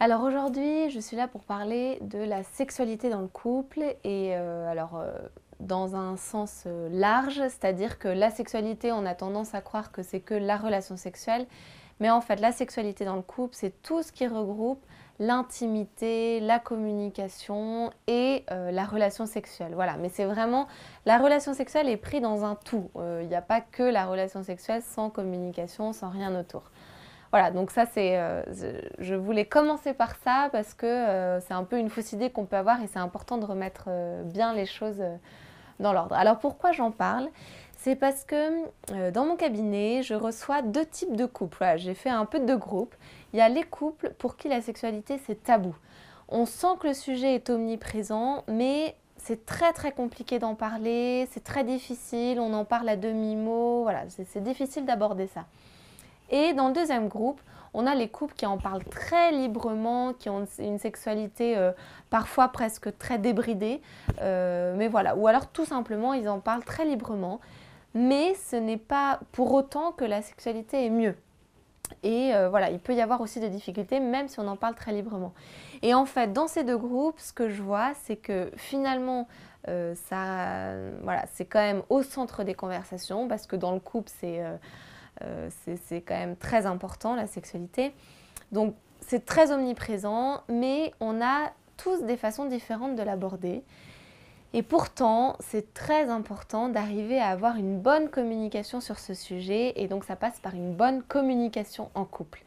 Alors aujourd'hui, je suis là pour parler de la sexualité dans le couple et dans un sens large, c'est-à-dire que la sexualité, on a tendance à croire que c'est que la relation sexuelle, mais en fait la sexualité dans le couple, c'est tout ce qui regroupe l'intimité, la communication et la relation sexuelle. Voilà, mais c'est vraiment, la relation sexuelle est prise dans un tout. Il n'y a pas que la relation sexuelle sans communication, sans rien autour. Voilà, donc ça je voulais commencer par ça parce que c'est un peu une fausse idée qu'on peut avoir et c'est important de remettre bien les choses dans l'ordre. Alors pourquoi j'en parle? C'est parce que dans mon cabinet, je reçois deux types de couples. Voilà, j'ai fait un peu de groupes. Il y a les couples pour qui la sexualité c'est tabou. On sent que le sujet est omniprésent, mais c'est très très compliqué d'en parler, c'est très difficile, on en parle à demi-mot, voilà, c'est difficile d'aborder ça. Et dans le deuxième groupe, on a les couples qui en parlent très librement, qui ont une sexualité parfois presque très débridée, mais voilà. Ou alors tout simplement, ils en parlent très librement, mais ce n'est pas pour autant que la sexualité est mieux. Et voilà, il peut y avoir aussi des difficultés, même si on en parle très librement. Et en fait, dans ces deux groupes, ce que je vois, c'est que finalement, voilà, c'est quand même au centre des conversations, parce que dans le couple, c'est quand même très important, la sexualité. Donc c'est très omniprésent, mais on a tous des façons différentes de l'aborder. Et pourtant, c'est très important d'arriver à avoir une bonne communication sur ce sujet, et donc ça passe par une bonne communication en couple.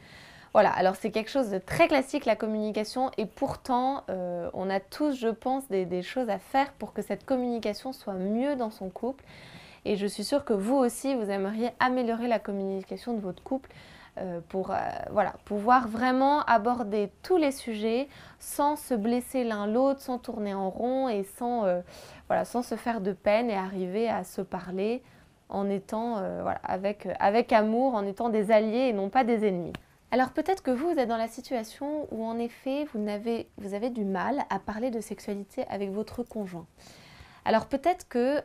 Voilà, alors c'est quelque chose de très classique, la communication, et pourtant, on a tous, je pense, des choses à faire pour que cette communication soit mieux dans son couple. Et je suis sûre que vous aussi, vous aimeriez améliorer la communication de votre couple pour voilà, pouvoir vraiment aborder tous les sujets sans se blesser l'un l'autre, sans tourner en rond et voilà, sans se faire de peine et arriver à se parler en étant voilà, avec amour, en étant des alliés et non pas des ennemis. Alors peut-être que vous êtes dans la situation où en effet vous avez du mal à parler de sexualité avec votre conjoint. Alors peut-être que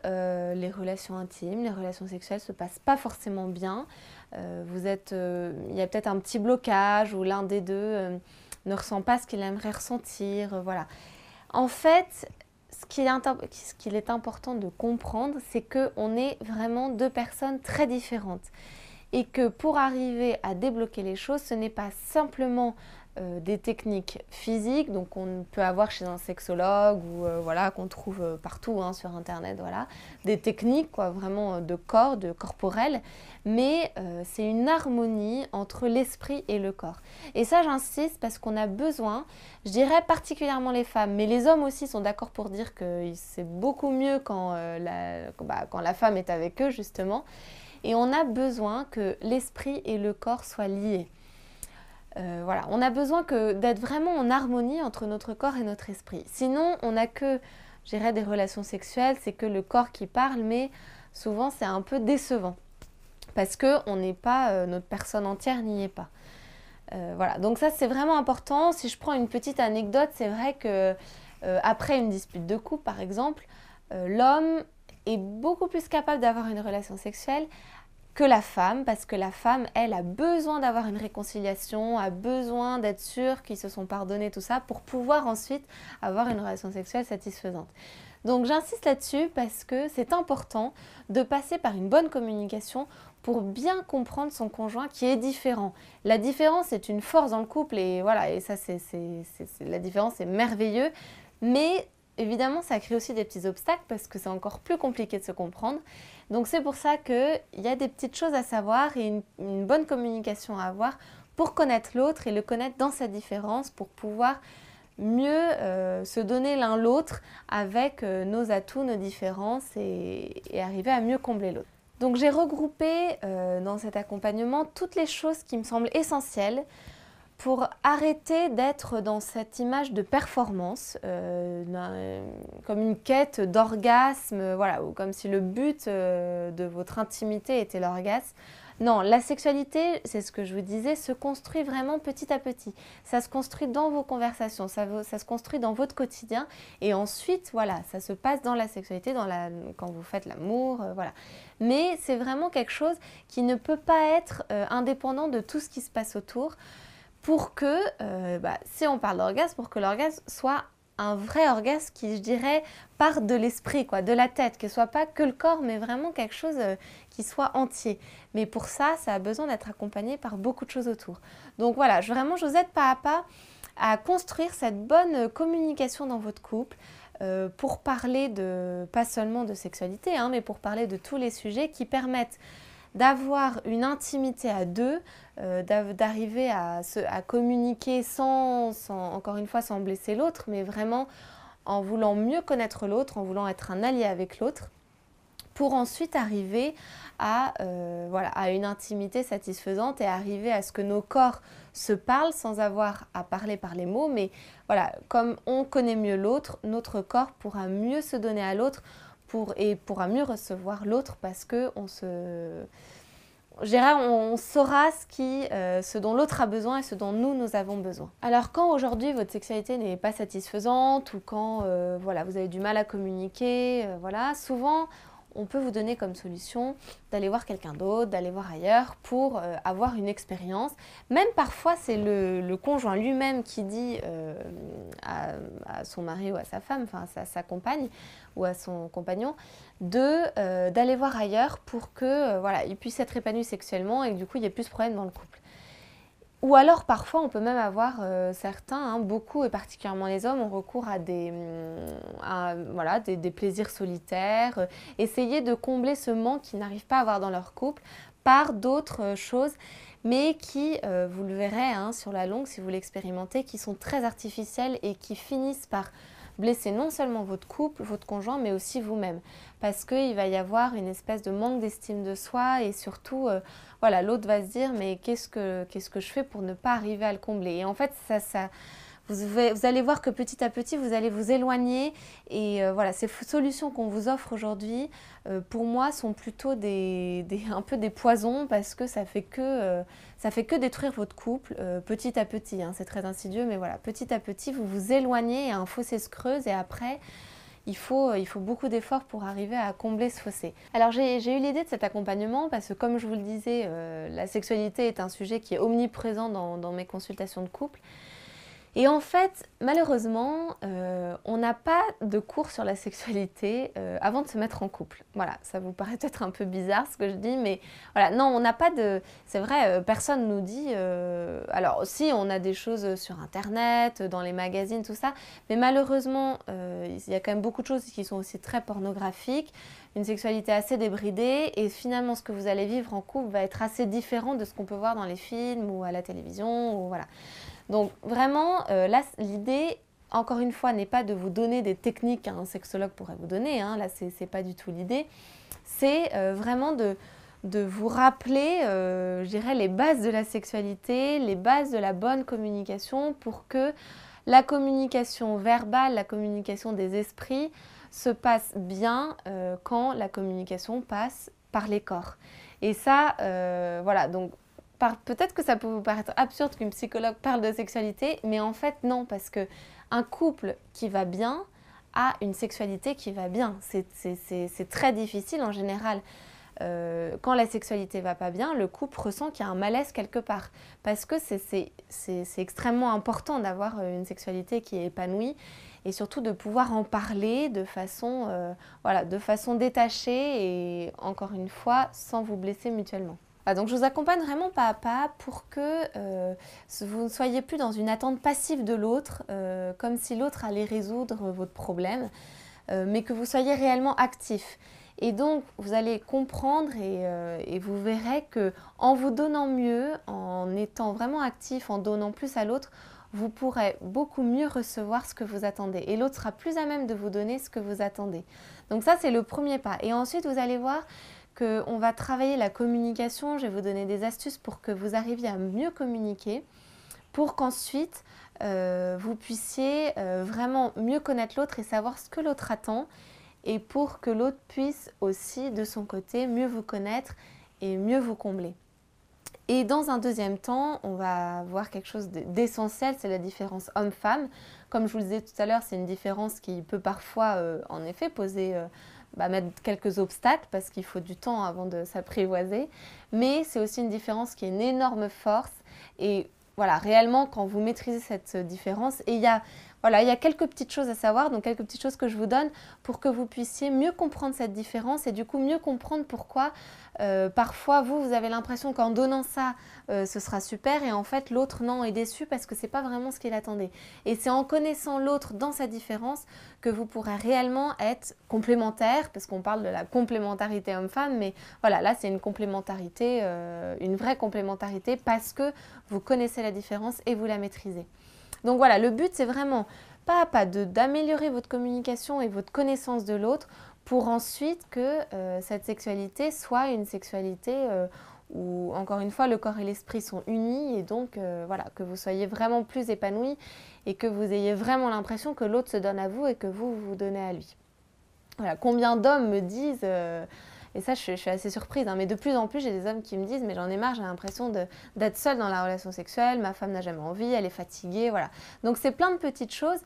les relations intimes, les relations sexuelles ne se passent pas forcément bien. Il y a peut-être un petit blocage où l'un des deux ne ressent pas ce qu'il aimerait ressentir. Voilà. En fait, ce qu'il est important de comprendre, c'est qu'on est vraiment deux personnes très différentes. Et que pour arriver à débloquer les choses, ce n'est pas simplement des techniques physiques, donc on peut avoir chez un sexologue ou voilà, qu'on trouve partout hein, sur internet, voilà, des techniques quoi, vraiment de corps, de corporel, mais c'est une harmonie entre l'esprit et le corps. Et ça j'insiste parce qu'on a besoin, je dirais particulièrement les femmes, mais les hommes aussi sont d'accord pour dire que c'est beaucoup mieux quand la femme est avec eux justement, et on a besoin que l'esprit et le corps soient liés. Voilà, on a besoin d'être vraiment en harmonie entre notre corps et notre esprit. Sinon, on n'a que, je dirais, des relations sexuelles, c'est que le corps qui parle, mais souvent c'est un peu décevant. Parce qu'on n'est pas, notre personne entière n'y est pas. Voilà, donc ça c'est vraiment important. Si je prends une petite anecdote, c'est vrai que après une dispute de couple, par exemple, l'homme est beaucoup plus capable d'avoir une relation sexuelle que la femme, parce que la femme, elle, a besoin d'avoir une réconciliation, a besoin d'être sûre qu'ils se sont pardonnés, tout ça, pour pouvoir ensuite avoir une relation sexuelle satisfaisante. Donc j'insiste là-dessus parce que c'est important de passer par une bonne communication pour bien comprendre son conjoint qui est différent. La différence est une force dans le couple et voilà, et ça la différence est merveilleux, mais évidemment ça crée aussi des petits obstacles parce que c'est encore plus compliqué de se comprendre. Donc c'est pour ça qu'il y a des petites choses à savoir et une bonne communication à avoir pour connaître l'autre et le connaître dans sa différence pour pouvoir mieux se donner l'un l'autre avec nos atouts, nos différences et arriver à mieux combler l'autre. Donc j'ai regroupé dans cet accompagnement toutes les choses qui me semblent essentielles pour arrêter d'être dans cette image de performance, comme une quête d'orgasme, voilà, ou comme si le but de votre intimité était l'orgasme. Non, la sexualité, c'est ce que je vous disais, se construit vraiment petit à petit. Ça se construit dans vos conversations, ça se construit dans votre quotidien et ensuite, voilà, ça se passe dans la sexualité, quand vous faites l'amour, voilà. Mais c'est vraiment quelque chose qui ne peut pas être indépendant de tout ce qui se passe autour pour que, si on parle d'orgasme, pour que l'orgasme soit un vrai orgasme qui, je dirais, part de l'esprit, quoi, de la tête, que ce soit pas que le corps, mais vraiment quelque chose qui soit entier. Mais pour ça, ça a besoin d'être accompagné par beaucoup de choses autour. Donc voilà, vraiment, je vous aide pas à pas à construire cette bonne communication dans votre couple pour parler pas seulement de sexualité, hein, mais pour parler de tous les sujets qui permettent d'avoir une intimité à deux, d'arriver à communiquer encore une fois, sans blesser l'autre, mais vraiment en voulant mieux connaître l'autre, en voulant être un allié avec l'autre, pour ensuite arriver à une intimité satisfaisante et arriver à ce que nos corps se parlent sans avoir à parler par les mots, mais voilà, comme on connaît mieux l'autre, notre corps pourra mieux se donner à l'autre et pourra mieux recevoir l'autre parce que on saura ce dont l'autre a besoin et ce dont nous avons besoin. Alors quand aujourd'hui votre sexualité n'est pas satisfaisante ou quand vous avez du mal à communiquer, souvent on peut vous donner comme solution d'aller voir quelqu'un d'autre, d'aller voir ailleurs pour avoir une expérience. Même parfois, c'est le conjoint lui-même qui dit à son mari ou à sa femme, enfin à sa compagne ou à son compagnon, d'aller voir ailleurs pour que il puisse être épanoui sexuellement et que du coup, il n'y ait plus de problème dans le couple. Ou alors parfois on peut même avoir certains, beaucoup et particulièrement les hommes, ont recours à des plaisirs solitaires, essayer de combler ce manque qu'ils n'arrivent pas à avoir dans leur couple par d'autres choses, mais qui, vous le verrez sur la longue si vous l'expérimentez, qui sont très artificielles et qui finissent par blesser non seulement votre couple, votre conjoint, mais aussi vous-même. Parce qu'il va y avoir une espèce de manque d'estime de soi et surtout, l'autre va se dire « mais qu'est-ce que je fais pour ne pas arriver à le combler ?» Et en fait, vous allez voir que petit à petit, vous allez vous éloigner et ces solutions qu'on vous offre aujourd'hui, pour moi, sont plutôt un peu des poisons parce que ça fait que détruire votre couple petit à petit. C'est très insidieux, mais voilà, petit à petit, vous vous éloignez et un fossé se creuse et après, il faut beaucoup d'efforts pour arriver à combler ce fossé. Alors j'ai eu l'idée de cet accompagnement parce que comme je vous le disais, la sexualité est un sujet qui est omniprésent dans mes consultations de couple. Et en fait, malheureusement, on n'a pas de cours sur la sexualité avant de se mettre en couple. Voilà, ça vous paraît peut-être un peu bizarre ce que je dis, mais voilà, non, on n'a pas de... C'est vrai, personne nous dit... Alors, si, on a des choses sur Internet, dans les magazines, tout ça, mais malheureusement, il y a quand même beaucoup de choses qui sont aussi très pornographiques, une sexualité assez débridée, et finalement, ce que vous allez vivre en couple va être assez différent de ce qu'on peut voir dans les films ou à la télévision, ou voilà. Donc vraiment, là, l'idée, encore une fois, n'est pas de vous donner des techniques qu'un sexologue pourrait vous donner, là, c'est pas du tout l'idée. C'est vraiment de vous rappeler, je dirais, les bases de la sexualité, les bases de la bonne communication pour que la communication verbale, la communication des esprits se passe bien quand la communication passe par les corps. Et ça, donc peut-être que ça peut vous paraître absurde qu'une psychologue parle de sexualité, mais en fait non, parce qu'un couple qui va bien a une sexualité qui va bien. C'est très difficile en général. Quand la sexualité va pas bien, le couple ressent qu'il y a un malaise quelque part. Parce que c'est extrêmement important d'avoir une sexualité qui est épanouie et surtout de pouvoir en parler de façon détachée et encore une fois sans vous blesser mutuellement. Donc je vous accompagne vraiment pas à pas pour que vous ne soyez plus dans une attente passive de l'autre, comme si l'autre allait résoudre votre problème, mais que vous soyez réellement actif. Et donc vous allez comprendre et vous verrez qu'en vous donnant mieux, en étant vraiment actif, en donnant plus à l'autre, vous pourrez beaucoup mieux recevoir ce que vous attendez. Et l'autre sera plus à même de vous donner ce que vous attendez. Donc ça, c'est le premier pas. Et ensuite, vous allez voir qu'on va travailler la communication. Je vais vous donner des astuces pour que vous arriviez à mieux communiquer, pour qu'ensuite vous puissiez vraiment mieux connaître l'autre et savoir ce que l'autre attend, et pour que l'autre puisse aussi, de son côté, mieux vous connaître et mieux vous combler. Et dans un deuxième temps, on va voir quelque chose d'essentiel, c'est la différence homme-femme. Comme je vous le disais tout à l'heure, c'est une différence qui peut parfois, en effet, mettre quelques obstacles parce qu'il faut du temps avant de s'apprivoiser. Mais c'est aussi une différence qui est une énorme force. Et voilà, réellement, quand vous maîtrisez cette différence, et il y a quelques petites choses à savoir, donc quelques petites choses que je vous donne pour que vous puissiez mieux comprendre cette différence et du coup mieux comprendre pourquoi parfois vous avez l'impression qu'en donnant ça, ce sera super et en fait l'autre non est déçu parce que c'est pas vraiment ce qu'il attendait. Et c'est en connaissant l'autre dans sa différence que vous pourrez réellement être complémentaire, parce qu'on parle de la complémentarité homme-femme, mais voilà, là c'est une complémentarité, une vraie complémentarité parce que vous connaissez la différence et vous la maîtrisez. Donc voilà, le but c'est vraiment pas à pas d'améliorer votre communication et votre connaissance de l'autre pour ensuite que cette sexualité soit une sexualité où, encore une fois, le corps et l'esprit sont unis et donc voilà, que vous soyez vraiment plus épanoui et que vous ayez vraiment l'impression que l'autre se donne à vous et que vous vous donnez à lui. Voilà, combien d'hommes me disent, et ça je suis assez surprise, hein, mais de plus en plus j'ai des hommes qui me disent mais j'en ai marre, j'ai l'impression d'être seule dans la relation sexuelle, ma femme n'a jamais envie, elle est fatiguée, voilà. Donc c'est plein de petites choses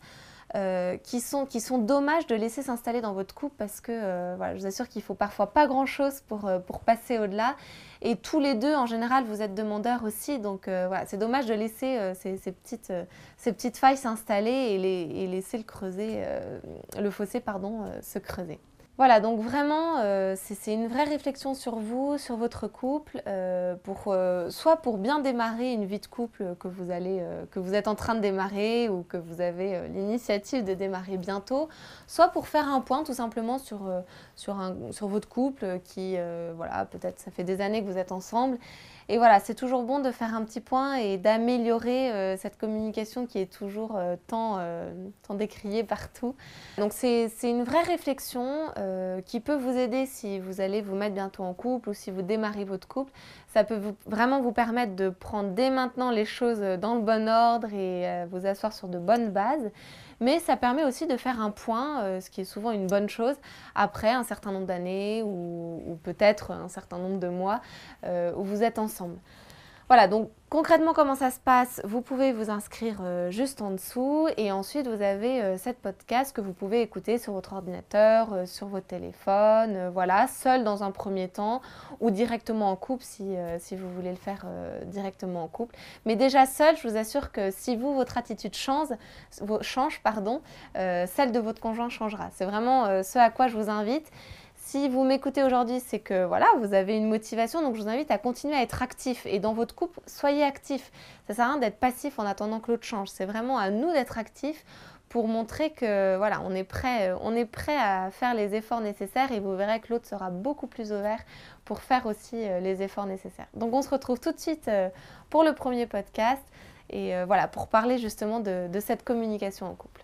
qui sont dommages de laisser s'installer dans votre couple parce que voilà, je vous assure qu'il ne faut parfois pas grand chose pour passer au-delà et tous les deux en général vous êtes demandeurs aussi donc voilà, c'est dommage de laisser ces petites failles s'installer et laisser le fossé se creuser. Voilà, donc vraiment, c'est une vraie réflexion sur vous, sur votre couple, soit pour bien démarrer une vie de couple que vous êtes en train de démarrer ou que vous avez l'initiative de démarrer bientôt, soit pour faire un point tout simplement sur votre couple qui, voilà, peut-être ça fait des années que vous êtes ensemble. Et voilà, c'est toujours bon de faire un petit point et d'améliorer cette communication qui est toujours tant décriée partout. Donc c'est une vraie réflexion qui peut vous aider si vous allez vous mettre bientôt en couple ou si vous démarrez votre couple. Ça peut vraiment vous permettre de prendre dès maintenant les choses dans le bon ordre et vous asseoir sur de bonnes bases. Mais ça permet aussi de faire un point, ce qui est souvent une bonne chose, après un certain nombre d'années ou peut-être un certain nombre de mois où vous êtes ensemble. Voilà, donc concrètement comment ça se passe, vous pouvez vous inscrire juste en dessous et ensuite vous avez cette podcast que vous pouvez écouter sur votre ordinateur, sur votre téléphone, voilà, seul dans un premier temps ou directement en couple si vous voulez le faire directement en couple. Mais déjà seul, je vous assure que si votre attitude change, celle de votre conjoint changera. C'est vraiment ce à quoi je vous invite. Si vous m'écoutez aujourd'hui, c'est que voilà, vous avez une motivation, donc je vous invite à continuer à être actif. Et dans votre couple, soyez actif. Ça ne sert à rien d'être passif en attendant que l'autre change. C'est vraiment à nous d'être actifs pour montrer que voilà, on est prêt à faire les efforts nécessaires et vous verrez que l'autre sera beaucoup plus ouvert pour faire aussi les efforts nécessaires. Donc on se retrouve tout de suite pour le premier podcast et voilà, pour parler justement de cette communication en couple.